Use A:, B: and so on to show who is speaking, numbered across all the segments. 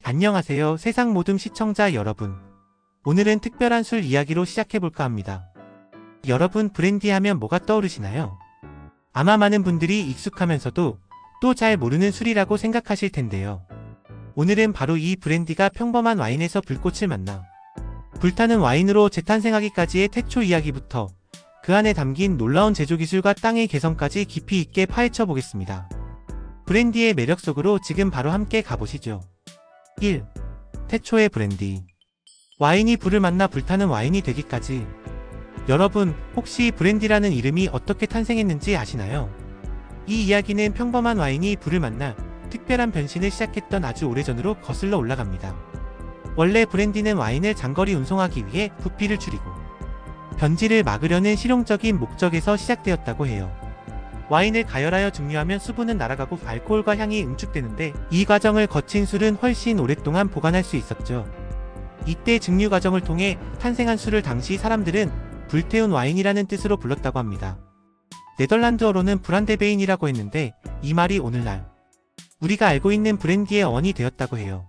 A: 안녕하세요, 세상 모든 시청자 여러분. 오늘은 특별한 술 이야기로 시작해볼까 합니다. 여러분, 브랜디 하면 뭐가 떠오르시나요? 아마 많은 분들이 익숙하면서도 또 잘 모르는 술이라고 생각하실 텐데요. 오늘은 바로 이 브랜디가 평범한 와인에서 불꽃을 만나 불타는 와인으로 재탄생하기까지의 태초 이야기부터 그 안에 담긴 놀라운 제조기술과 땅의 개성까지 깊이 있게 파헤쳐 보겠습니다. 브랜디의 매력 속으로 지금 바로 함께 가보시죠. 1. 태초의 브랜디. 와인이 불을 만나 불타는 와인이 되기까지. 여러분, 혹시 브랜디라는 이름이 어떻게 탄생했는지 아시나요? 이 이야기는 평범한 와인이 불을 만나 특별한 변신을 시작했던 아주 오래전으로 거슬러 올라갑니다. 원래 브랜디는 와인을 장거리 운송하기 위해 부피를 줄이고 변질을 막으려는 실용적인 목적에서 시작되었다고 해요. 와인을 가열하여 증류하면 수분은 날아가고 알코올과 향이 응축되는데 이 과정을 거친 술은 훨씬 오랫동안 보관할 수 있었죠. 이때 증류 과정을 통해 탄생한 술을 당시 사람들은 불태운 와인이라는 뜻으로 불렀다고 합니다. 네덜란드어로는 브란데베인이라고 했는데 이 말이 오늘날 우리가 알고 있는 브랜디의 어원이 되었다고 해요.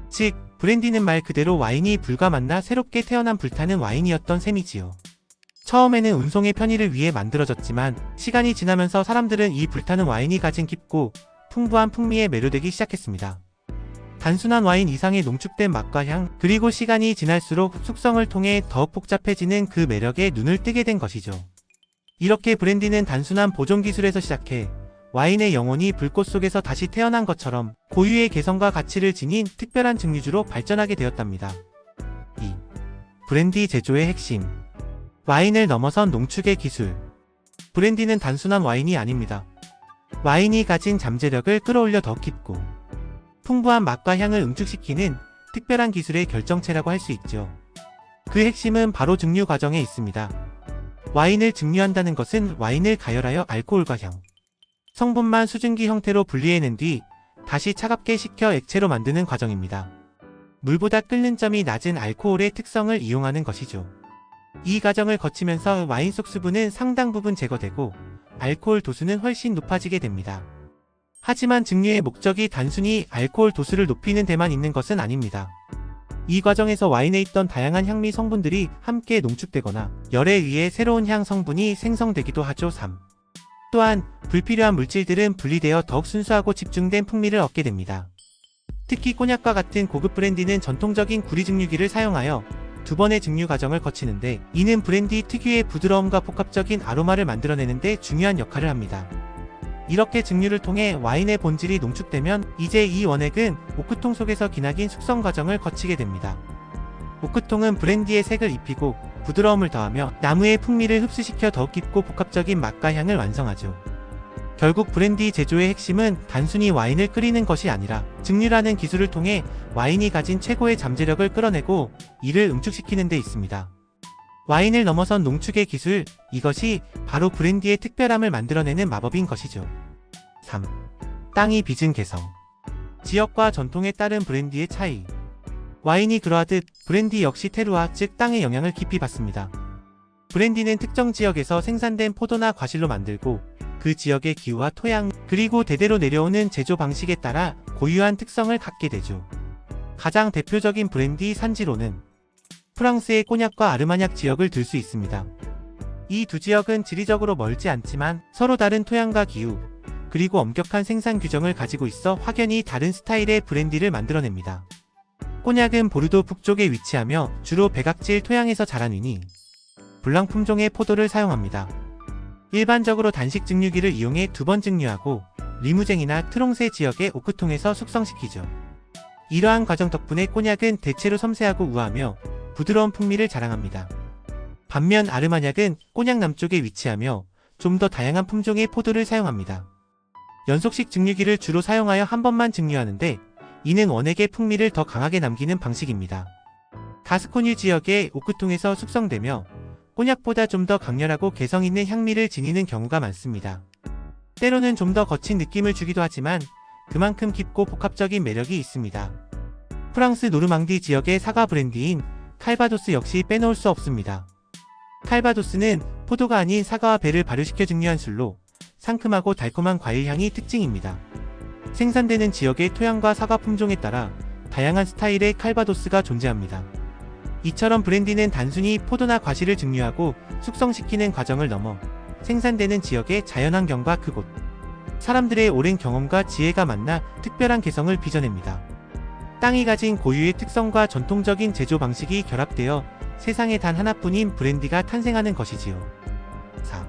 A: 즉, 브랜디는 말 그대로 와인이 불과 만나 새롭게 태어난 불타는 와인이었던 셈이지요. 처음에는 운송의 편의를 위해 만들어졌지만 시간이 지나면서 사람들은 이 불타는 와인이 가진 깊고 풍부한 풍미에 매료되기 시작했습니다. 단순한 와인 이상의 농축된 맛과 향, 그리고 시간이 지날수록 숙성을 통해 더욱 복잡해지는 그 매력에 눈을 뜨게 된 것이죠. 이렇게 브랜디는 단순한 보존 기술에서 시작해 와인의 영혼이 불꽃 속에서 다시 태어난 것처럼 고유의 개성과 가치를 지닌 특별한 증류주로 발전하게 되었답니다. 2. 브랜디 제조의 핵심. 와인을 넘어선 농축의 기술. 브랜디는 단순한 와인이 아닙니다. 와인이 가진 잠재력을 끌어올려 더 깊고 풍부한 맛과 향을 응축시키는 특별한 기술의 결정체라고 할 수 있죠. 그 핵심은 바로 증류 과정에 있습니다. 와인을 증류한다는 것은 와인을 가열하여 알코올과 향, 성분만 수증기 형태로 분리해낸 뒤 다시 차갑게 식혀 액체로 만드는 과정입니다. 물보다 끓는 점이 낮은 알코올의 특성을 이용하는 것이죠. 이 과정을 거치면서 와인 속 수분은 상당 부분 제거되고 알코올 도수는 훨씬 높아지게 됩니다. 하지만 증류의 목적이 단순히 알코올 도수를 높이는 데만 있는 것은 아닙니다. 이 과정에서 와인에 있던 다양한 향미 성분들이 함께 농축되거나 열에 의해 새로운 향 성분이 생성되기도 하죠. 3. 또한 불필요한 물질들은 분리되어 더욱 순수하고 집중된 풍미를 얻게 됩니다. 특히 꼬냑과 같은 고급 브랜디는 전통적인 구리 증류기를 사용하여 두 번의 증류 과정을 거치는데 이는 브랜디 특유의 부드러움과 복합적인 아로마를 만들어내는 데 중요한 역할을 합니다. 이렇게 증류를 통해 와인의 본질이 농축되면 이제 이 원액은 오크통 속에서 기나긴 숙성 과정을 거치게 됩니다. 오크통은 브랜디의 색을 입히고 부드러움을 더하며 나무의 풍미를 흡수시켜 더욱 깊고 복합적인 맛과 향을 완성하죠. 결국 브랜디 제조의 핵심은 단순히 와인을 끓이는 것이 아니라 증류라는 기술을 통해 와인이 가진 최고의 잠재력을 끌어내고 이를 응축시키는 데 있습니다. 와인을 넘어선 농축의 기술, 이것이 바로 브랜디의 특별함을 만들어내는 마법인 것이죠. 3. 땅이 빚은 개성. 지역과 전통에 따른 브랜디의 차이. 와인이 그러하듯 브랜디 역시 테루아, 즉 땅의 영향을 깊이 받습니다. 브랜디는 특정 지역에서 생산된 포도나 과실로 만들고 그 지역의 기후와 토양, 그리고 대대로 내려오는 제조 방식에 따라 고유한 특성을 갖게 되죠. 가장 대표적인 브랜디 산지로는 프랑스의 꼬냑과 아르마냑 지역을 들 수 있습니다. 이 두 지역은 지리적으로 멀지 않지만 서로 다른 토양과 기후, 그리고 엄격한 생산 규정을 가지고 있어 확연히 다른 스타일의 브랜디를 만들어냅니다. 꼬냑은 보르도 북쪽에 위치하며 주로 백악질 토양에서 자라느니 블랑 품종의 포도를 사용합니다. 일반적으로 단식 증류기를 이용해 두 번 증류하고 리무쟁이나 트롱세 지역의 오크통에서 숙성시키죠. 이러한 과정 덕분에 꼬냑은 대체로 섬세하고 우아하며 부드러운 풍미를 자랑합니다. 반면 아르마냑은 꼬냑 남쪽에 위치하며 좀 더 다양한 품종의 포도를 사용합니다. 연속식 증류기를 주로 사용하여 한 번만 증류하는데 이는 원액의 풍미를 더 강하게 남기는 방식입니다. 가스코뉴 지역의 오크통에서 숙성되며 꼬냑보다 좀 더 강렬하고 개성 있는 향미를 지니는 경우가 많습니다. 때로는 좀 더 거친 느낌을 주기도 하지만 그만큼 깊고 복합적인 매력이 있습니다. 프랑스 노르망디 지역의 사과 브랜디인 칼바도스 역시 빼놓을 수 없습니다. 칼바도스는 포도가 아닌 사과와 배를 발효시켜 증류한 술로 상큼하고 달콤한 과일향이 특징입니다. 생산되는 지역의 토양과 사과 품종에 따라 다양한 스타일의 칼바도스가 존재합니다. 이처럼 브랜디는 단순히 포도나 과실을 증류하고 숙성시키는 과정을 넘어 생산되는 지역의 자연환경과 그곳, 사람들의 오랜 경험과 지혜가 만나 특별한 개성을 빚어냅니다. 땅이 가진 고유의 특성과 전통적인 제조 방식이 결합되어 세상에 단 하나뿐인 브랜디가 탄생하는 것이지요. 4.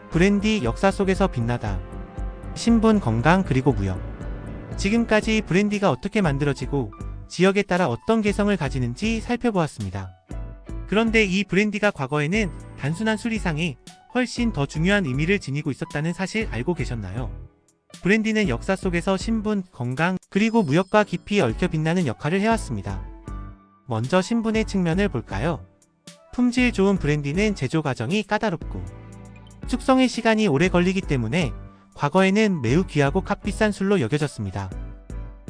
A: 브랜디 역사 속에서 빛나다. 신분, 건강, 그리고 무역. 지금까지 브랜디가 어떻게 만들어지고 지역에 따라 어떤 개성을 가지는지 살펴보았습니다. 그런데 이 브랜디가 과거에는 단순한 술 이상의 훨씬 더 중요한 의미를 지니고 있었다는 사실 알고 계셨나요? 브랜디는 역사 속에서 신분, 건강, 그리고 무역과 깊이 얽혀 빛나는 역할을 해왔습니다. 먼저 신분의 측면을 볼까요? 품질 좋은 브랜디는 제조 과정이 까다롭고 숙성의 시간이 오래 걸리기 때문에 과거에는 매우 귀하고 값비싼 술로 여겨졌습니다.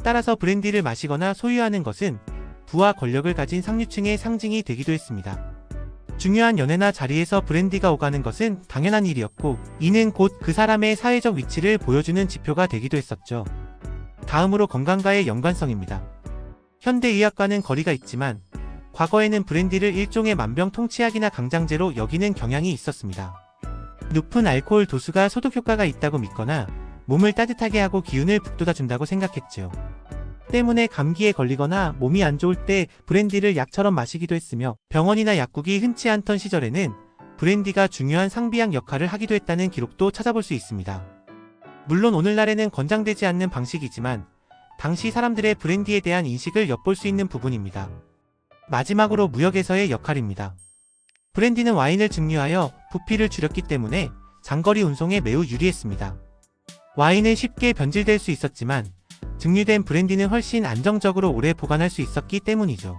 A: 따라서 브랜디를 마시거나 소유하는 것은 부와 권력을 가진 상류층의 상징이 되기도 했습니다. 중요한 연회나 자리에서 브랜디가 오가는 것은 당연한 일이었고, 이는 곧 그 사람의 사회적 위치를 보여주는 지표가 되기도 했었죠. 다음으로 건강과의 연관성입니다. 현대의학과는 거리가 있지만 과거에는 브랜디를 일종의 만병통치약이나 강장제로 여기는 경향이 있었습니다. 높은 알코올 도수가 소독 효과가 있다고 믿거나 몸을 따뜻하게 하고 기운을 북돋아준다고 생각했죠. 때문에 감기에 걸리거나 몸이 안 좋을 때 브랜디를 약처럼 마시기도 했으며, 병원이나 약국이 흔치 않던 시절에는 브랜디가 중요한 상비약 역할을 하기도 했다는 기록도 찾아볼 수 있습니다. 물론 오늘날에는 권장되지 않는 방식이지만 당시 사람들의 브랜디에 대한 인식을 엿볼 수 있는 부분입니다. 마지막으로 무역에서의 역할입니다. 브랜디는 와인을 증류하여 부피를 줄였기 때문에 장거리 운송에 매우 유리했습니다. 와인은 쉽게 변질될 수 있었지만 증류된 브랜디는 훨씬 안정적으로 오래 보관할 수 있었기 때문이죠.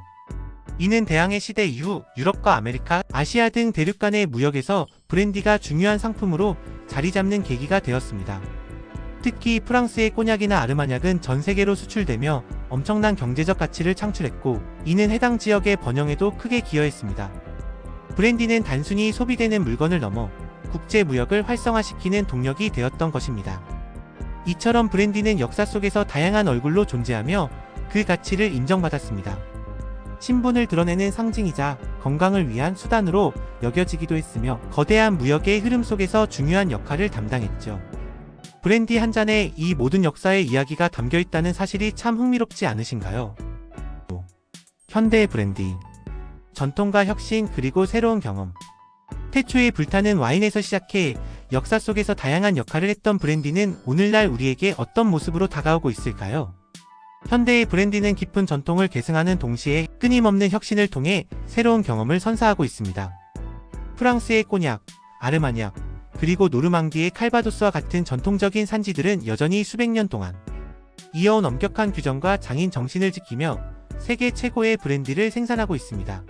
A: 이는 대항해 시대 이후 유럽과 아메리카, 아시아 등 대륙 간의 무역에서 브랜디가 중요한 상품으로 자리 잡는 계기가 되었습니다. 특히 프랑스의 꼬냑이나 아르마냑은 전 세계로 수출되며 엄청난 경제적 가치를 창출했고, 이는 해당 지역의 번영에도 크게 기여했습니다. 브랜디는 단순히 소비되는 물건을 넘어 국제 무역을 활성화시키는 동력이 되었던 것입니다. 이처럼 브랜디는 역사 속에서 다양한 얼굴로 존재하며 그 가치를 인정받았습니다. 신분을 드러내는 상징이자 건강을 위한 수단으로 여겨지기도 했으며, 거대한 무역의 흐름 속에서 중요한 역할을 담당했죠. 브랜디 한 잔에 이 모든 역사의 이야기가 담겨있다는 사실이 참 흥미롭지 않으신가요? 현대의 브랜디. 전통과 혁신, 그리고 새로운 경험. 태초에 불타는 와인에서 시작해 역사 속에서 다양한 역할을 했던 브랜디는 오늘날 우리에게 어떤 모습으로 다가오고 있을까요? 현대의 브랜디는 깊은 전통을 계승하는 동시에 끊임없는 혁신을 통해 새로운 경험을 선사하고 있습니다. 프랑스의 꼬냑, 아르마냑, 그리고 노르망디의 칼바도스와 같은 전통적인 산지들은 여전히 수백 년 동안 이어온 엄격한 규정과 장인 정신을 지키며 세계 최고의 브랜디를 생산하고 있습니다.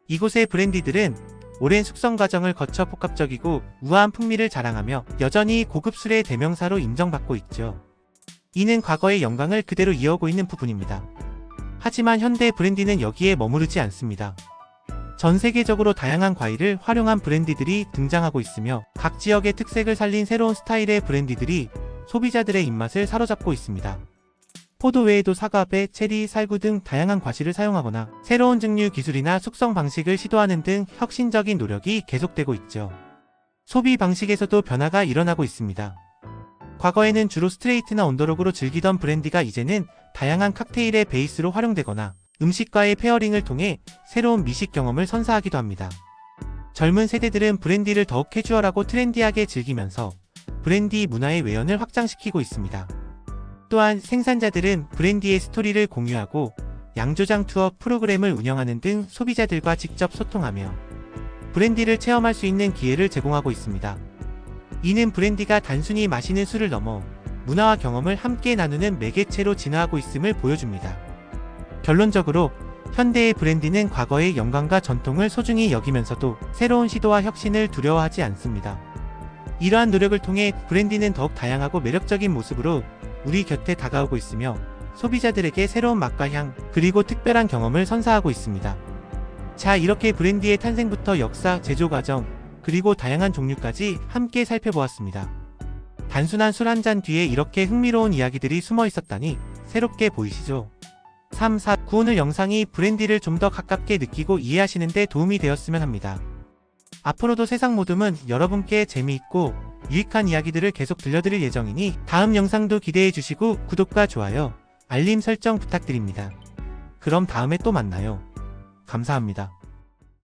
A: 이곳의 브랜디들은 오랜 숙성 과정을 거쳐 복합적이고 우아한 풍미를 자랑하며 여전히 고급 술의 대명사로 인정받고 있죠. 이는 과거의 영광을 그대로 이어오고 있는 부분입니다. 하지만 현대 브랜디는 여기에 머무르지 않습니다. 전 세계적으로 다양한 과일을 활용한 브랜디들이 등장하고 있으며, 각 지역의 특색을 살린 새로운 스타일의 브랜디들이 소비자들의 입맛을 사로잡고 있습니다. 포도 외에도 사과, 배, 체리, 살구 등 다양한 과실을 사용하거나 새로운 증류 기술이나 숙성 방식을 시도하는 등 혁신적인 노력이 계속되고 있죠. 소비 방식에서도 변화가 일어나고 있습니다. 과거에는 주로 스트레이트나 온더록으로 즐기던 브랜디가 이제는 다양한 칵테일의 베이스로 활용되거나 음식과의 페어링을 통해 새로운 미식 경험을 선사하기도 합니다. 젊은 세대들은 브랜디를 더욱 캐주얼하고 트렌디하게 즐기면서 브랜디 문화의 외연을 확장시키고 있습니다. 또한 생산자들은 브랜디의 스토리를 공유하고 양조장 투어 프로그램을 운영하는 등 소비자들과 직접 소통하며 브랜디를 체험할 수 있는 기회를 제공하고 있습니다. 이는 브랜디가 단순히 마시는 술을 넘어 문화와 경험을 함께 나누는 매개체로 진화하고 있음을 보여줍니다. 결론적으로 현대의 브랜디는 과거의 영광과 전통을 소중히 여기면서도 새로운 시도와 혁신을 두려워하지 않습니다. 이러한 노력을 통해 브랜디는 더욱 다양하고 매력적인 모습으로 우리 곁에 다가오고 있으며 소비자들에게 새로운 맛과 향, 그리고 특별한 경험을 선사하고 있습니다. 자, 이렇게 브랜디의 탄생부터 역사, 제조 과정, 그리고 다양한 종류까지 함께 살펴보았습니다. 단순한 술 한 잔 뒤에 이렇게 흥미로운 이야기들이 숨어 있었다니 새롭게 보이시죠? 3, 4, 9 오늘 영상이 브랜디를 좀 더 가깝게 느끼고 이해하시는 데 도움이 되었으면 합니다. 앞으로도 세상 모둠은 여러분께 재미있고 유익한 이야기들을 계속 들려드릴 예정이니 다음 영상도 기대해 주시고 구독과 좋아요, 알림 설정 부탁드립니다. 그럼 다음에 또 만나요. 감사합니다.